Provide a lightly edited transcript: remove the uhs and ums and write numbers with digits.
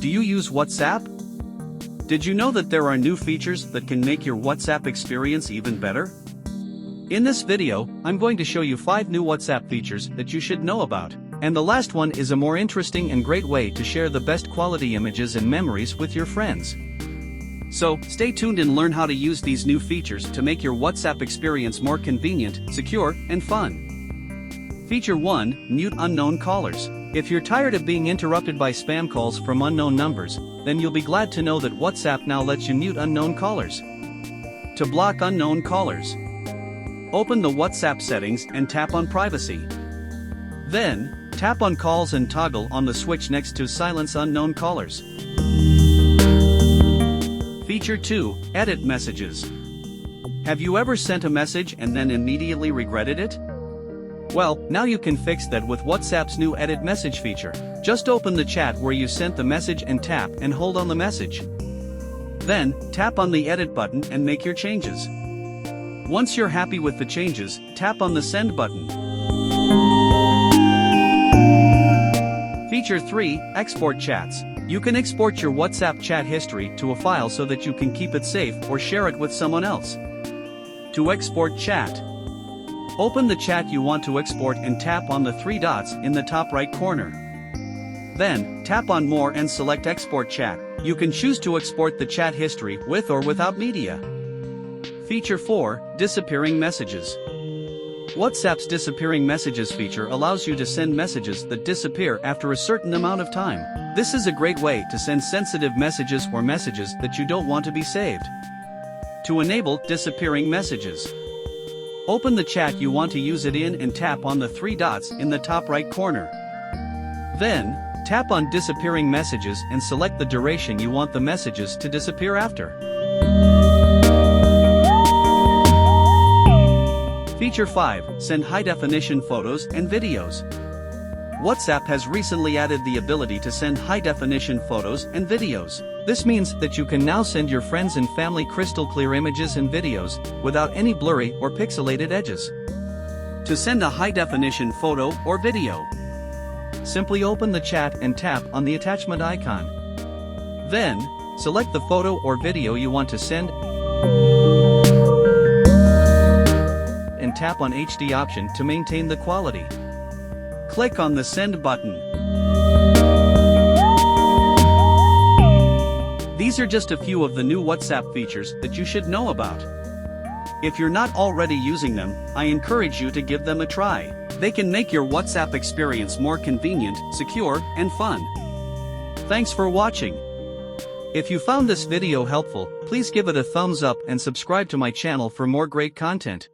Do you use WhatsApp? Did you know that there are new features that can make your WhatsApp experience even better? In this video, I'm going to show you 5 new WhatsApp features that you should know about, and the last one is a more interesting and great way to share the best quality images and memories with your friends. So, stay tuned and learn how to use these new features to make your WhatsApp experience more convenient, secure, and fun. Feature 1, Mute Unknown Callers. If you're tired of being interrupted by spam calls from unknown numbers, then you'll be glad to know that WhatsApp now lets you mute unknown callers. To block unknown callers, open the WhatsApp settings and tap on Privacy. Then, tap on Calls and toggle on the switch next to Silence Unknown Callers. Feature 2, Edit Messages. Have you ever sent a message and then immediately regretted it? Well, now you can fix that with WhatsApp's new Edit Message feature. Just open the chat where you sent the message and tap and hold on the message. Then, tap on the Edit button and make your changes. Once you're happy with the changes, tap on the Send button. Feature 3, Export Chats. You can export your WhatsApp chat history to a file so that you can keep it safe or share it with someone else. To export chat, open the chat you want to export and tap on the 3 dots in the top right corner. Then, tap on More and select Export Chat. You can choose to export the chat history with or without media. Feature 4, Disappearing Messages. WhatsApp's Disappearing Messages feature allows you to send messages that disappear after a certain amount of time. This is a great way to send sensitive messages or messages that you don't want to be saved. To enable disappearing messages, open the chat you want to use it in and tap on the 3 dots in the top right corner. Then, tap on Disappearing Messages and select the duration you want the messages to disappear after. Feature 5, Send high-definition photos and videos. WhatsApp has recently added the ability to send high-definition photos and videos. This means that you can now send your friends and family crystal-clear images and videos, without any blurry or pixelated edges. To send a high-definition photo or video, simply open the chat and tap on the attachment icon. Then, select the photo or video you want to send and tap on HD option to maintain the quality. Click on the Send button. These are just a few of the new WhatsApp features that you should know about. If you're not already using them, I encourage you to give them a try. They can make your WhatsApp experience more convenient, secure, and fun. Thanks for watching. If you found this video helpful, please give it a thumbs up and subscribe to my channel for more great content.